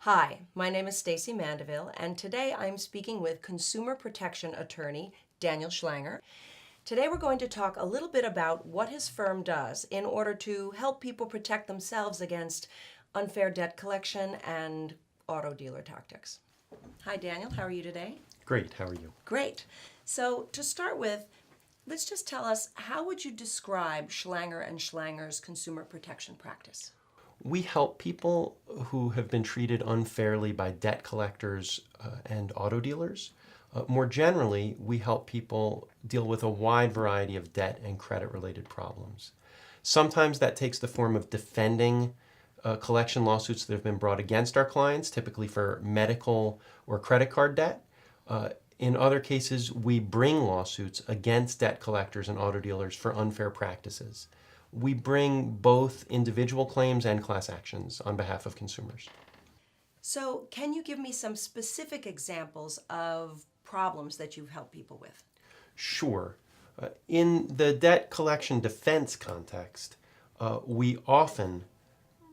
Hi, my name is Stacy Mandeville, and today I'm speaking with consumer protection attorney Daniel Schlanger. Today we're going to talk a little bit about what his firm does in order to help people protect themselves against unfair debt collection and auto dealer tactics. Hi, Daniel. How are you today? Great, how are you? Great. So, to start with, let's just tell us how would you describe Schlanger and Schlanger's consumer protection practice? We help people who have been treated unfairly by debt collectors and auto dealers. More generally, we help people deal with a wide variety of debt and credit related problems. Sometimes that takes the form of defending collection lawsuits that have been brought against our clients, typically for medical or credit card debt. In other cases, we bring lawsuits against debt collectors and auto dealers for unfair practices. We bring both individual claims and class actions on behalf of consumers. So, can you give me some specific examples of problems that you've helped people with? Sure. In the debt collection defense context, we often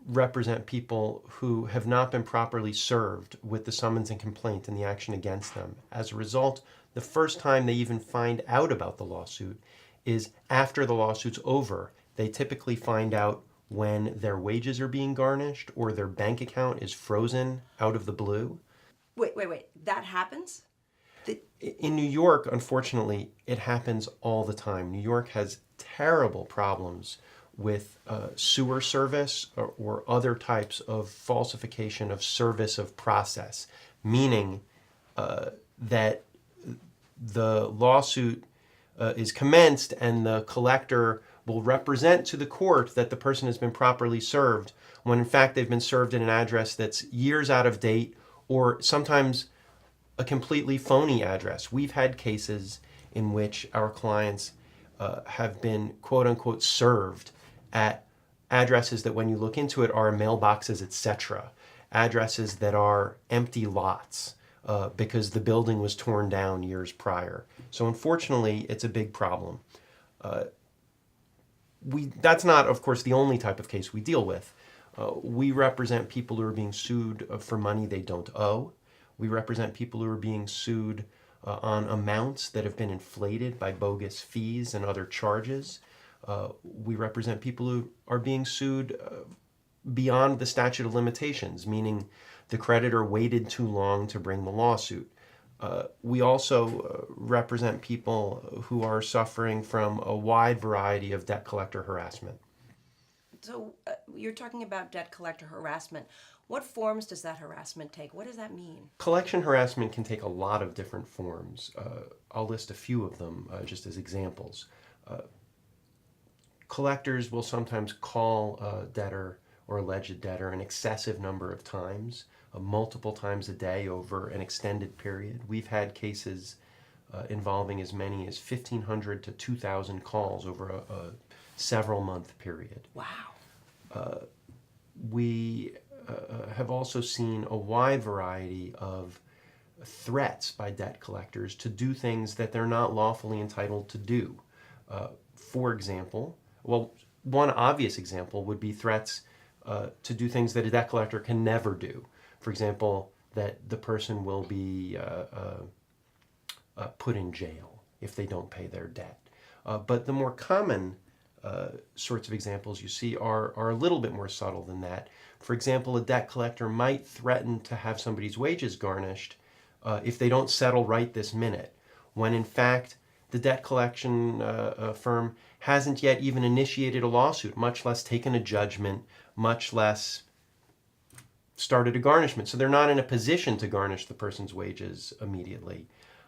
represent people who have not been properly served with the summons and complaint and the action against them. As a result, the first time they even find out about the lawsuit is after the lawsuit's over. They typically find out when their wages are being garnished or their bank account is frozen out of the blue. Wait. That happens? In New York, unfortunately, it happens all the time. New York has terrible problems with sewer service or other types of falsification of service of process, meaning that the lawsuit is commenced and the collector will represent to the court that the person has been properly served when in fact they've been served at an address that's years out of date or sometimes a completely phony address. We've had cases in which our clients have been quote unquote served at addresses that when you look into it are mailboxes, etc. Addresses that are empty lots because the building was torn down years prior. So unfortunately, it's a big problem. That's not, of course, the only type of case we deal with. We represent people who are being sued for money they don't owe. We represent people who are being sued on amounts that have been inflated by bogus fees and other charges. We represent people who are being sued beyond the statute of limitations, meaning the creditor waited too long to bring the lawsuit. We also represent people who are suffering from a wide variety of debt collector harassment. So, you're talking about debt collector harassment. What forms does that harassment take? What does that mean? Collection harassment can take a lot of different forms. I'll list a few of them just as examples. Collectors will sometimes call a debtor or alleged debtor an excessive number of times, multiple times a day over an extended period. We've had cases involving as many as 1,500 to 2,000 calls over a several month period. Wow. We have also seen a wide variety of threats by debt collectors to do things that they're not lawfully entitled to do. For example, one obvious example would be threats to do things that a debt collector can never do. For example, that the person will be put in jail if they don't pay their debt. But the more common sorts of examples you see are a little bit more subtle than that. For example, a debt collector might threaten to have somebody's wages garnished if they don't settle right this minute, when in fact the debt collection firm hasn't yet even initiated a lawsuit, much less taken a judgment, much less started a garnishment. So they're not in a position to garnish the person's wages immediately.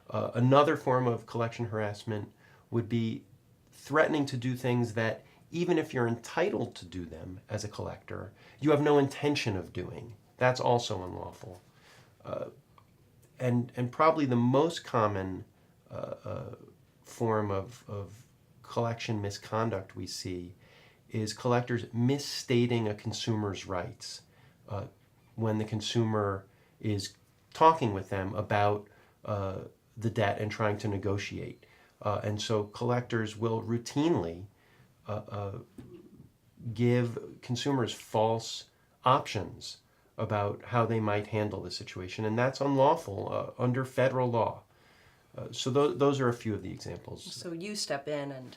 Another form of collection harassment would be threatening to do things that, even if you're entitled to do them as a collector, you have no intention of doing. That's also unlawful. And probably the most common form of collection misconduct we see is collectors misstating a consumer's rights when the consumer is talking with them about the debt and trying to negotiate. And so collectors will routinely give consumers false options about how they might handle the situation, and that's unlawful under federal law. Those are a few of the examples. So you step in and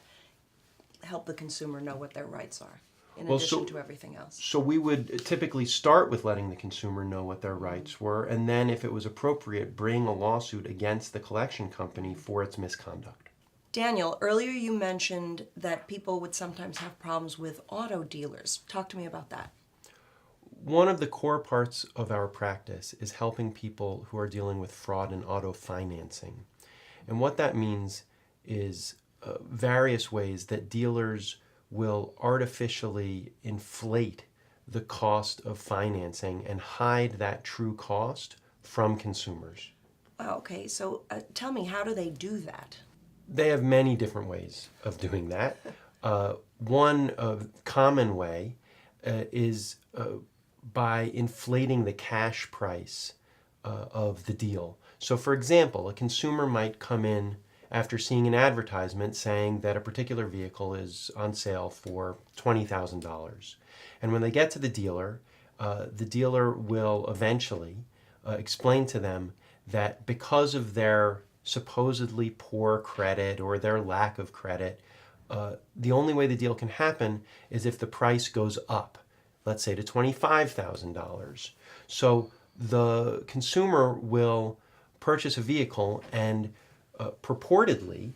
help the consumer know what their rights are, in Well, addition to everything else. So we would typically start with letting the consumer know what their rights were, and then, if it was appropriate, bring a lawsuit against the collection company for its misconduct. Daniel, earlier you mentioned that people would sometimes have problems with auto dealers. Talk to me about that. One of the core parts of our practice is helping people who are dealing with fraud in auto financing. And what that means is various ways that dealers will artificially inflate the cost of financing and hide that true cost from consumers. Okay, so tell me, how do they do that? They have many different ways of doing that. One common way is by inflating the cash price of the deal. So, for example, a consumer might come in after seeing an advertisement saying that a particular vehicle is on sale for $20,000. And when they get to the dealer will eventually explain to them that because of their supposedly poor credit or their lack of credit, the only way the deal can happen is if the price goes up, let's say to $25,000. So the consumer will purchase a vehicle, and purportedly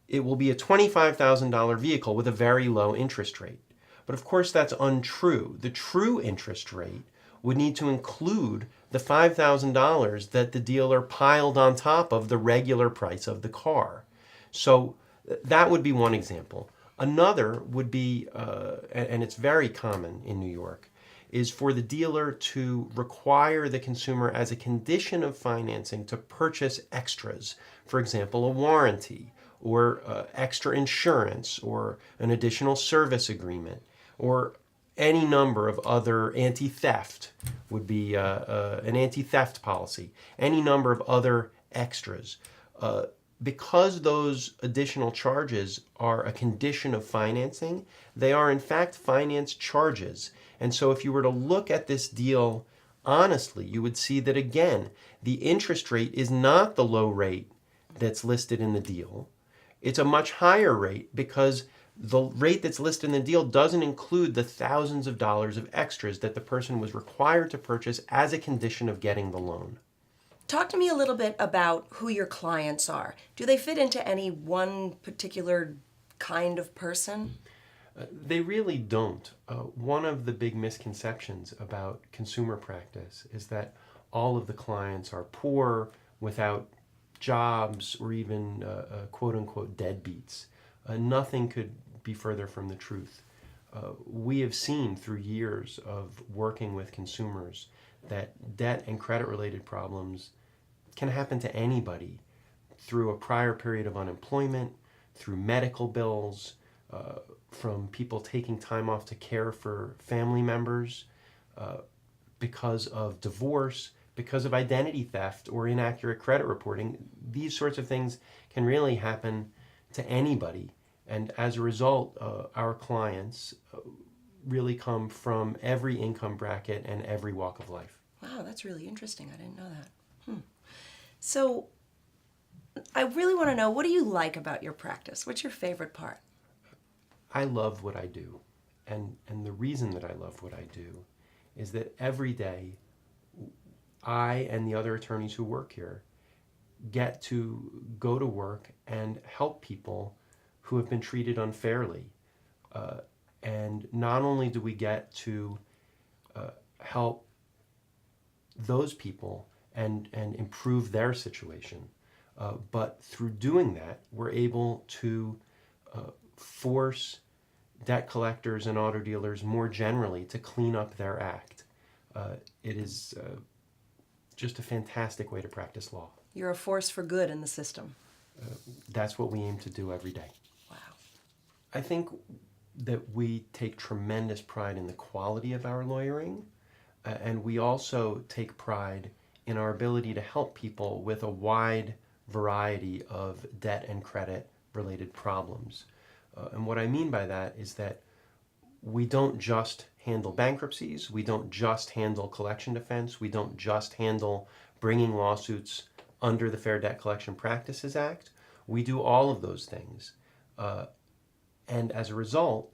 it will be a $25,000 vehicle with a very low interest rate. But of course that's untrue. The true interest rate would need to include the $5,000 that the dealer piled on top of the regular price of the car. So that would be one example. Another would be, and it's very common in New York, is for the dealer to require the consumer as a condition of financing to purchase extras. For example, a warranty, or extra insurance, or an additional service agreement, or any number of other anti-theft would be an anti-theft policy, any number of other extras. Because those additional charges are a condition of financing, they are in fact finance charges. And so if you were to look at this deal honestly, you would see that, again, the interest rate is not the low rate that's listed in the deal. It's a much higher rate because the rate that's listed in the deal doesn't include the thousands of dollars of extras that the person was required to purchase as a condition of getting the loan. Talk to me a little bit about who your clients are. Do they fit into any one particular kind of person? They really don't. One of the big misconceptions about consumer practice is that all of the clients are poor, without jobs, or even quote-unquote deadbeats. Nothing could be further from the truth. We have seen through years of working with consumers that debt and credit-related problems can happen to anybody through a prior period of unemployment, through medical bills, from people taking time off to care for family members, because of divorce, because of identity theft or inaccurate credit reporting. These sorts of things can really happen to anybody. And as a result, our clients really come from every income bracket and every walk of life. Wow, that's really interesting. I didn't know that. So I really want to know, what do you like about your practice? What's your favorite part? I love what I do. And the reason that I love what I do is that every day I and the other attorneys who work here get to go to work and help people who have been treated unfairly. And not only do we get to help those people and improve their situation, but through doing that, we're able to force debt collectors and auto dealers more generally to clean up their act. It is just a fantastic way to practice law. You're a force for good in the system. That's what we aim to do every day. Wow. I think that we take tremendous pride in the quality of our lawyering, and we also take pride in our ability to help people with a wide variety of debt and credit related problems. And what I mean by that is that we don't just handle bankruptcies, we don't just handle collection defense, we don't just handle bringing lawsuits under the Fair Debt Collection Practices Act. We do all of those things. And as a result,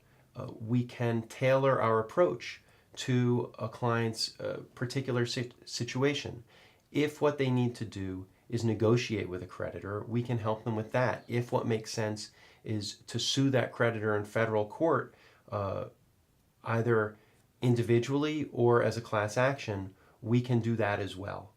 we can tailor our approach to a client's particular situation. If what they need to do is negotiate with a creditor, we can help them with that. If what makes sense is to sue that creditor in federal court, either individually or as a class action, we can do that as well.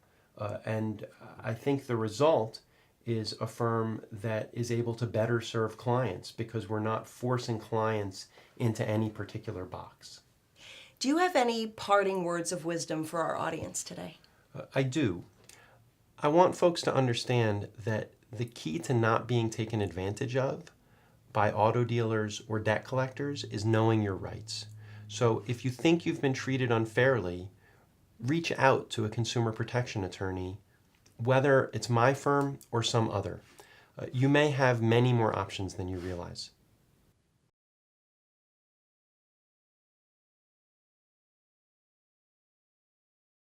And I think the result is a firm that is able to better serve clients because we're not forcing clients into any particular box. Do you have any parting words of wisdom for our audience today? I do. I want folks to understand that the key to not being taken advantage of by auto dealers or debt collectors is knowing your rights. So if you think you've been treated unfairly, reach out to a consumer protection attorney, whether it's my firm or some other. You may have many more options than you realize.